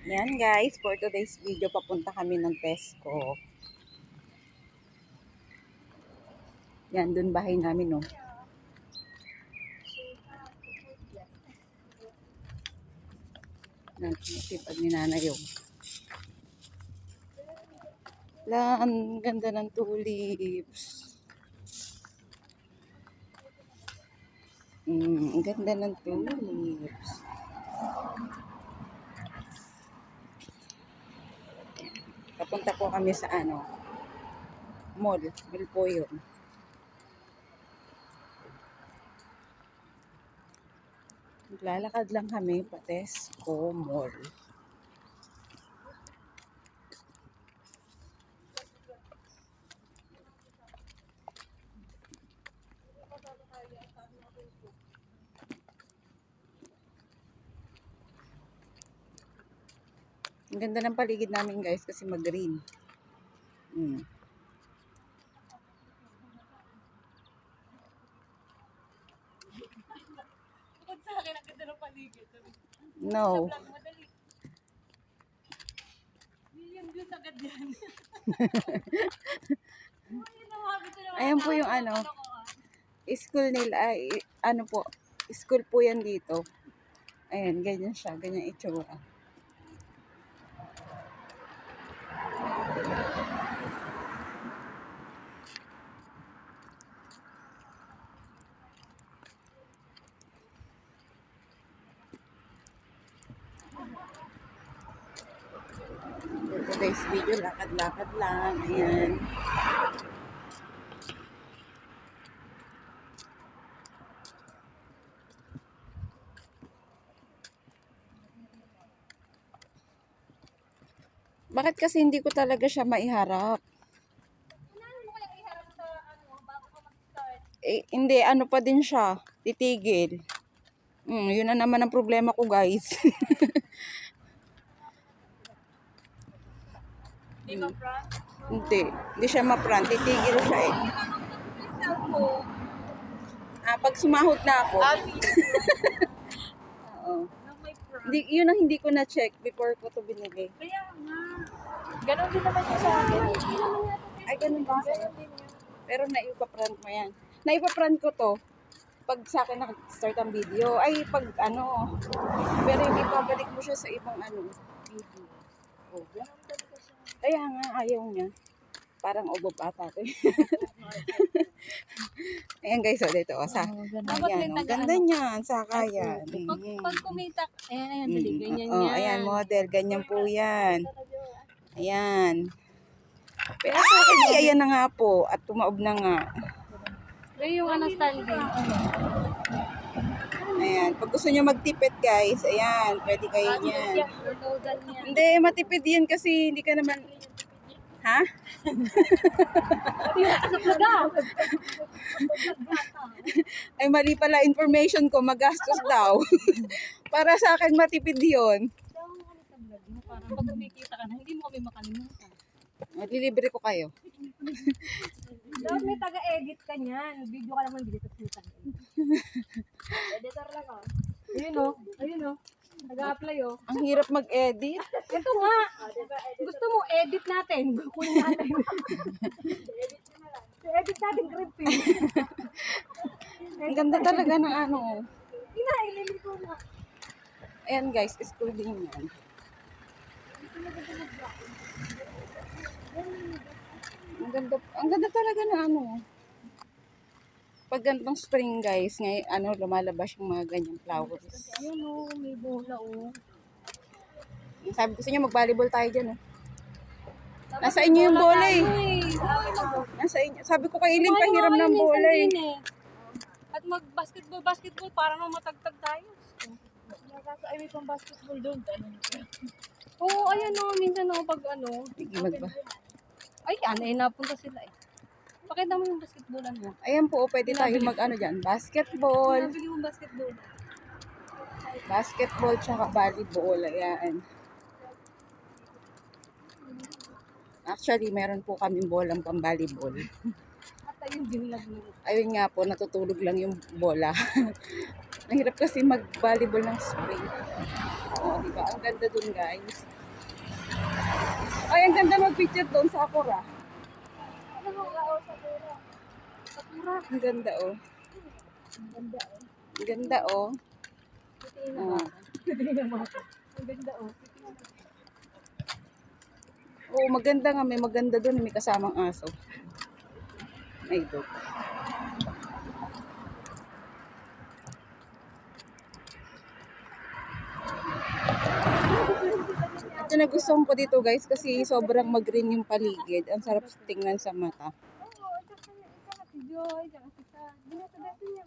Yan guys, for today's video, papunta kami ng Tesco. Yan, dun bahay namin, no. Natipag ni nanay yung. Ang ganda ng tulips. Ang ganda ng tulips. Papunta po kami sa mall. Mall po yun. Lalakad lang kami pa Tesco Mall. Ang ganda ng paligid namin guys kasi mag-green. Bukod sa akin, ang ganda ng paligid. No. Million views agad yan. Ayan po yung school nila. Po, school po yan dito. Ayan, ganyan siya. Ganyan itsura. For today's video, lakad-lakad lang. Ayan. Bakit kasi hindi ko talaga siya maiharap? Unahin mo kaya iharap sa bago ka mag-start. Hindi, pa din siya. Titigil. Yun na naman ang problema ko, guys. Di ba, Frank? Hindi siya ma-front. Titigil siya eh. Cellphone. Pag sumahod na ako. Oo. May Frank. Yun ang hindi ko na-check before ko to binili. Kaya nga. Ganon din naman yung sa akin. Ay, ganun ba? Pero naipa-front mo yan. Naipa-front ko to. Pag sa akin nag-start ang video. Ay, pag Pero hindi pabalik mo siya sa ibang video. Oh. Kaya nga, ayaw niya. Parang ubob ata to. Ayan guys, dito. Ayan, ganda niyan. Saka yan. Pag kumita, ayan, dali, ganyan yan. Ayan, model. Ganyan po yan. Ayan. Pero ayan na nga po. At tumaob na nga. Yung standing. Ayan. Pag gusto nyo magtipid guys, ayan. Pwede kayo niyan. Hindi, matipid yan kasi hindi ka naman... Ha? Ay, mali pala information ko. Magastos daw. Para sa akin, matipid yun. Parang pag kumikita ka na, hindi mo kami makalimutan. Lilibre ko kayo. Dapat may taga-edit ka niyan. Video ka naman dito sa editor lang ako. Ayun o. Nag-a-apply o. Ang hirap mag-edit. Ito nga. Gusto mo, edit natin. Kunin natin. Edit natin, grip eh. Ang ganda talaga ng Inailili ko na. Ayan guys, school din yan. Ang ganda talaga ng pag ganitong spring guys, ngayon lumalabas yung mga ganyang flowers. Ayun o, may bola o. Sabi ko sa inyo, mag-volleyball tayo dyan. Nasa inyo yung bola eh. Nasa inyo. Sabi ko kay Iling, pahiram ng bola eh. At mag-basketball, para nang matagtag tayo. Ay, may pang basketball doon. Oo, ayan o, minsan o, pag Sige, ay, napunta sila eh. Pakita mo yung basketballan mo. Ayan po, pwede tayo dyan. Basketball. Nabili mo basketball. Basketball tsaka volleyball. Ayan. Actually, meron po kaming bolang pang volleyball. At ayun, dinlag mo. Ayun nga po, natutulog lang yung bola. Mahirap kasi mag-volleyball ng spring. Oo, diba? Ang ganda dun, guys. Ay, ang ganda mag-picture doon sa Akura. Ano mo, kao sa pera. Sakura. Ang ganda, oh. Ang ganda, oh. Ang ganda, oh. Titingin na Oh. ba? Titingin na ba? Ang ganda, oh. Oo, maganda nga. May maganda doon. May kasamang aso. Ay, dog. Ito nagustuhan ko dito, guys, kasi sobrang mag-green yung paligid. Ang sarap tingnan sa mata. Oo, tsaka si Joy, tsaka si Tad. Binata-dati niya.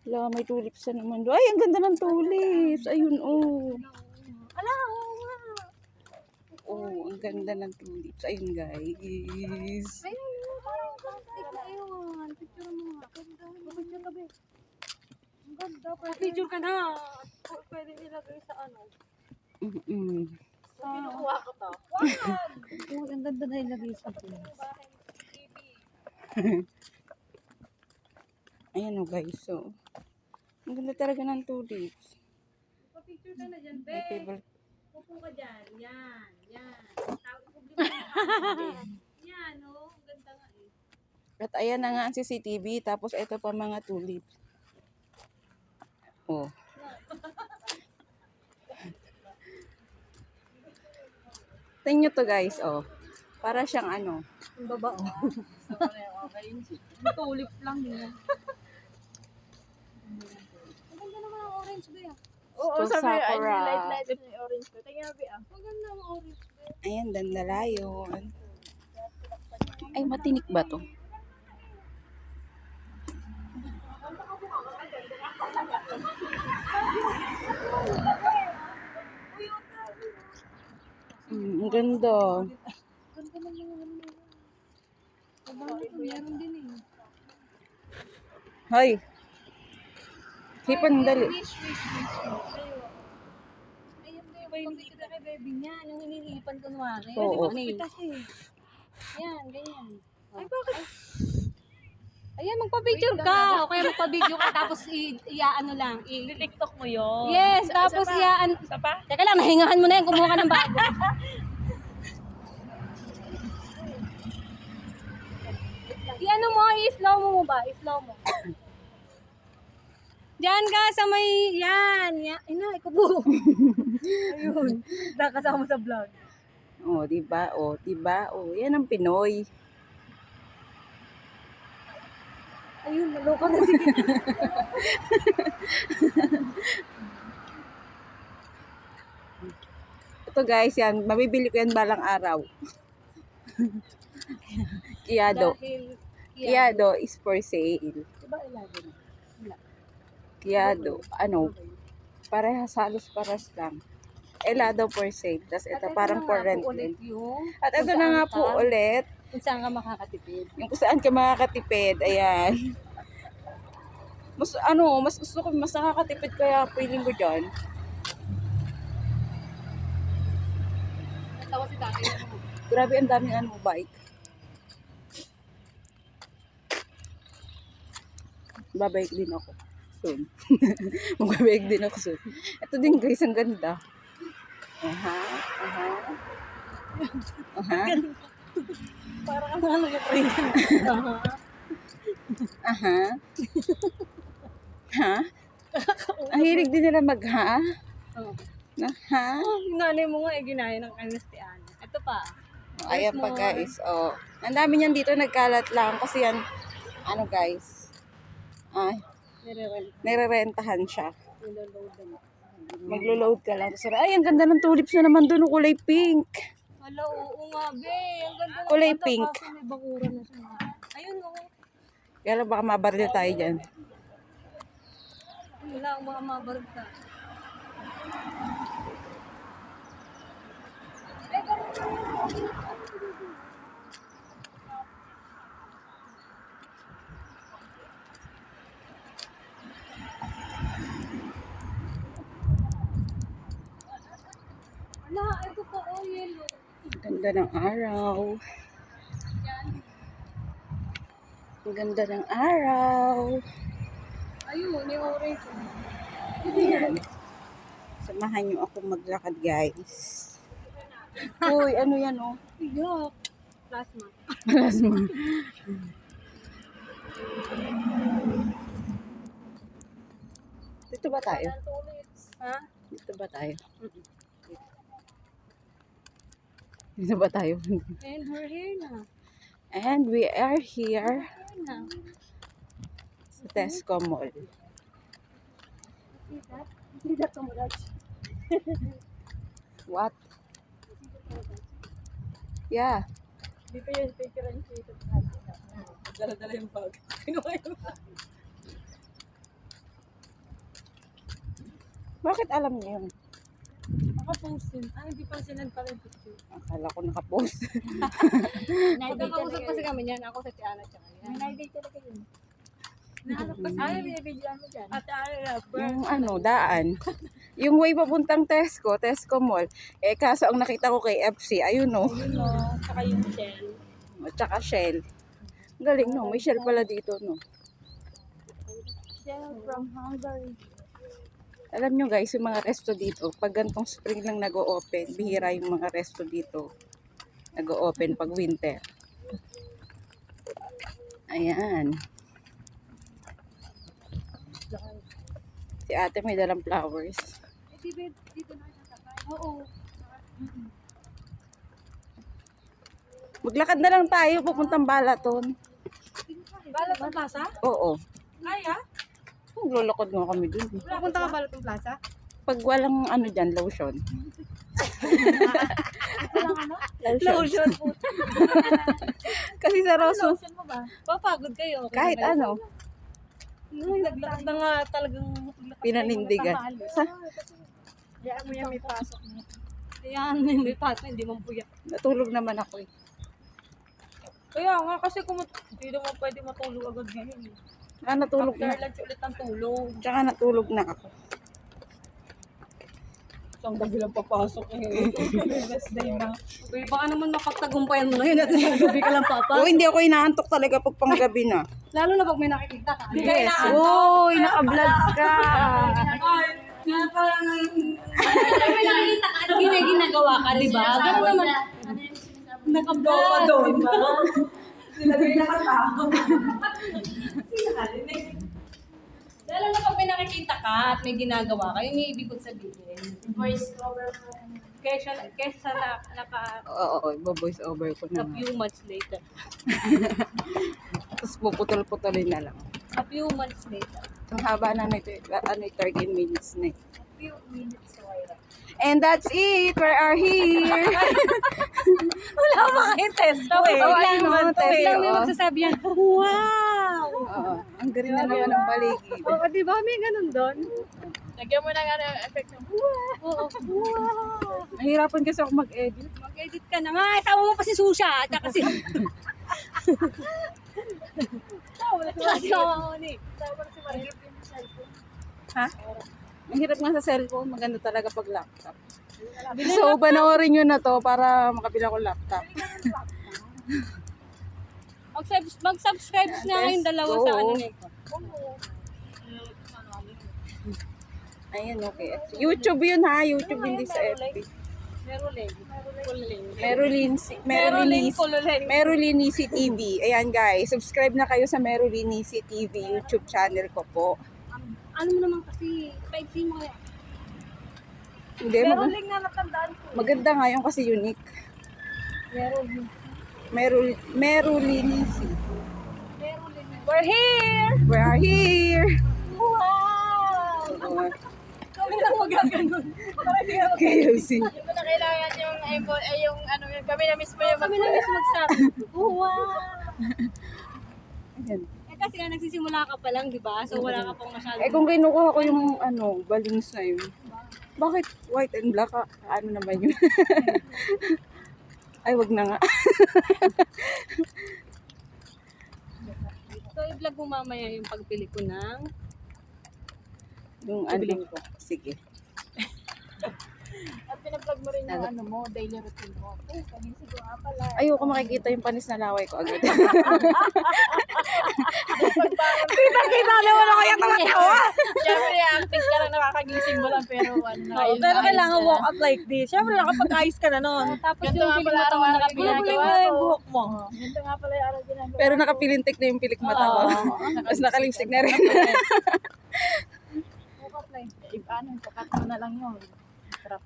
Wala, may tulips na naman doon. Ay, ang ganda ng tulips. Ayun, oh. Ala, oo nga. Oh, ang ganda ng tulips. Ayun, guys. Ayun, parang plastic na yun. Picture mo nga. Picture ka, be. Ang ganda. Picture ka na. Pwede nilagay sa ano. Mm-mm. Kinukuha ko to. Wag! Oo, ang ganda na ilagay sa akin. Ayan, oh, guys. So, ang ganda talaga ng tulips. Pa-picture ka na dyan, be. My favorite. Upo ka dyan. Yan. Yan. Tawag problema. Yan, oh. Ang ganda nga eh. At ayan na nga ang CCTV. Tapos ito pa mga tulips. Oh. Tingnan nyo to, guys. Oh. Para siyang ano. Ang baba, oh. Tulip lang yun. Ang ganda naman ang orange, be. Oo, sabi niya, light na yung orange ko. Tingnan, be, ah. Ang ganda ang orange, be. Ayan, dandalayon. Ay, matinik ba to? Ang ganda. Ganda lang yung ano yun. Abang ito, meron din eh. Hoy. Sipan, dali. Wish. Ayun ba yung pagpapicture kay baby niya? Yung hinihilipan kunwari. Oo. Pitas eh. Yan, ganyan. Ay, bakit? Ayan, magpa-picture ka. O kaya magpa-video ka tapos i-ano lang. TikTok mo yun. Yes, tapos i-ano. Isa pa? Teka lang, nahingahan mo na yan. Kumuha ka ng bago. I-ano mo, i-slow mo ba? I-slow mo. Diyan ka sa may, yan. Ay na, ikubo. Ayun, nakasama sa vlog. Oh, diba? Oh, diba? Oh, yan ang Pinoy. Ayun, naloka na si Ito, guys, yan. Mabibili ko yan balang araw. Kiado. Dahil, Kiado is for sale. diba ilalim? Wala. Kiado. Ano? Parehas, halos paras lang. Elado for sale. Tapos ito At parang na for nga rent po ulit din. yung At ito na nga po ulit. kung saan ka makakatipid. Yung kung saan ka makakatipid. Ayan. Mas gusto ko, mas nakakatipid kaya feeling ko dyan. Natawa si tatay. Grabe, ang daming bike. Babike din ako soon. Magbabike din ako soon. Ito din, guys, ang ganda. Aha. Parang ano lang yung train. Aha. Ha? Ang hilig din nila mag-ha? Oh. Na, ha? Yung nanay mo nga, ginaya ng kanistian. Ito pa. Ayan pa, guys. Oh. Ang dami niyan dito, nagkalat lang. Kasi yan, ano, guys. Nire-rentahan siya. Maglo-load ka lang. Ay, ang ganda ng tulips na naman doon. Kulay pink. Hala, oo nga, be. Ang ganda ng Kulay ganda, pink. kaso may bakura na siya. Ayun, oo. Kaya lang baka mabaril tayo dyan. Wala, ang mga mabarag ka. Wala, ito pa, oh, yellow. Ganda ng araw. Ang ganda ng araw. Ayun, yung orange. Ayan. Samahan niyo ako maglakad, guys. Uy, ano yan, oh? Yuck. Plasma. Plasma. Dito ba tayo? Ha? Dito ba tayo? Dito ba tayo? And we're here na. And we are here Here na. sa Tesco Mall. See that? See that, Kamaraj? What? Yeah. Dito yung picture ang dito. Dala-dala yung bag. Kinuha yung bag. Bakit alam niyo yun? Nakapost yun. Ah, hindi pa sinend pala yung picture. Akala ko nakapost. Magkakausap kasi kami niyan. Ako sa Tiana tsaka yan. May na-date talaga yun. Nahanap kasi. Ay, binibidyoan mo dyan. Ate Ara, Yung ano, daan. Yung way papuntang Tesco Mall. Eh, kaso ang nakita ko kay FC, ayun no. Yun o. Tsaka yung shell. At saka Shell. Galing no, may Shell pala dito no. Shell from Hungary. Alam nyo guys, yung mga resto dito, pag gantong spring lang nag-o-open, bihira yung mga resto dito nag-o-open pag winter. Ayan. Si ate may dalang flowers. Dito na natatay. Oo. Maglakad na lang tayo, pupuntang Balaton. Balatong Plaza? Oo. Kaya? Maglulukod nga kami dun. Pupunta ka Balatong Plaza? Pag walang ano dyan, lotion. Walang ano? Lotion. Kasi sa Rosso, Lotion mo ba? Papagod kayo. Okay kahit ba yun? ano, Naglakad na nga talagang pinanindigan. Sa, Hayaan mo yan, may pasok mo. Hayaan mo yan, may pasok, hindi mo buyak. natulog naman ako eh. Kaya nga, kasi kung hindi naman pwede matulog agad ngayon. Saka natulog After na. lunch ulit ang tulog. Tsaka natulog na ako. Isang gabi lang papasok eh. Last day na. Uy, baka naman mapagtagumpayan mo na yun at isang gabi ka lang papasok. Oo, hindi ako inaantok talaga pag panggabi na. Lalo na pag may nakikita ka. Hindi ka Yes. inaantok. Uy, naka-vlog ka. Ay, parang... May nakikita ka at may ginagawa ka, di ba? Ganun naman. Nakablog ka doon ba? Silagay na katao. Lalo na pag may nakikita ka at may ginagawa ka, yun yung ibig kong sabihin. Voice over mo. Kesa naka Oo, voice over ko a na. few months later. Tapos puputol-putulin na lang. A few months later. Ang haba na nito, 13 minutes na eh. A few minutes later. And that's it. We are here. Wala pa kayong test eh. Oo, ayun o, test Biglang may o. magsasabi yan, wow! Oo, ang galing na naman ng paligid. Oo, di ba? May ganun doon. Lagyan mo ng effect ng wow! Oo, wow! Nahirapan kasi ako mag-edit. Mag-edit ka na nga. Sama mo pa si Susha. At saka si... Tsaka si Mama Oni. Sama mo si Margaret yung cellphone. Ha? Ang hirap nga sa cellphone. Maganda talaga pag laptop. So, panoorin nyo na to para makabila ko laptop. Mag-subscribe na kayong dalawa sa ano nito. Ayun, okay. YouTube yun ha. YouTube hindi sa FB. Merulinici TV. Ayan guys, subscribe na kayo sa Merulinici TV YouTube channel ko po. Ano mo naman kasi, paigsin mo kaya. Hindi, Meron na natandaan ko. maganda nga yun kasi unique. Merulinici. We're here! We are here! Wow! Oo. Kami lang magaganon. KFC. Hindi mo na kailangan yung ano, kami na mismo yung Kami lang mismo magsabi. Wow! Ayan. Kasi nga nagsisimula ka pa lang, di ba? So wala ka pang masyado. Eh kung kinukuha ko yung balloons na yun, bakit white and black? Ano naman yun? Ay, wag na nga. So i-vlog mo mamaya yung pagpili ko ng... Yung ano ko. Sige. At pinaplug mo rin yung ano mo, daily routine mo. Oh, pagising ko nga pala. Ayoko makikita yung panis na laway ko agad. Kita naman ako yung tumatawa. Siyempre, acting ka lang, nakakagising mo lang, pero ano, Oo, pero kailangan walk up like this. Siyempre, nakapag-ayos ka na nun. Tapos Ganito yung nga piling pala mata mo araw-araw nakapiling ginagawa mo na yung ko. buhok mo. Ganito nga pala yung araw ginagawa. Pero nakapilintik na yung pilik mata ko. Oo. Tapos nakalipstick na rin. Ano, pakat mo na lang yun. Trap.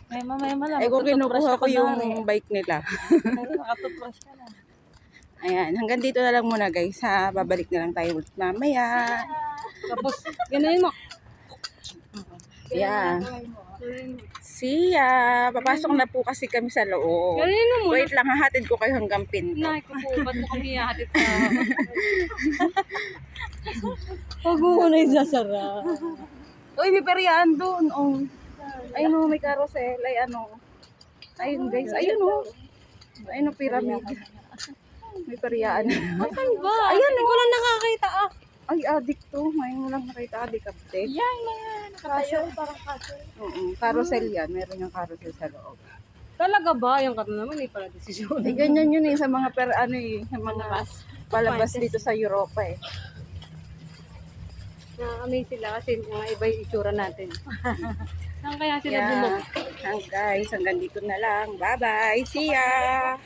May mamaya lang. Ay kung kinukuha ko yung eh. bike nila. Nakatutbrush ka na. Ayan, hanggang dito na lang muna guys. Ha? Babalik na lang tayo ulit mamaya. Tapos, ganayin mo. Yeah. See ya! Papasok na po kasi kami sa loob. Ganayin mo muna. Wait lang, hahatid ko kayo hanggang pinto. Nay ko po, ba't mo kami hahatid ka? Huwag mo muna isasara. Uy, may peryahan doon. Oh. Ayun o, may carousel. Ay ano. Ayun guys, ayun o. Ayun o, pyramid. May peryahan. Saan ba? Ayan, Hindi ko lang nakakita ah. Ay, adik to. Ngayon mo lang nakita adik update. Yan, nakatayo, parang kaso. Carousel yan. Meron yung carousel sa loob. Talaga ba? Yung kato naman, hindi pala desisyon. Eh, ganyan yun eh. Sa mga sa mga palabas dito sa Europa eh. Na-amaze sila kasi mga iba yung itsura natin. Saan kaya sila Yeah. bumok? Guys, hanggang dito na lang. Bye-bye. See ya!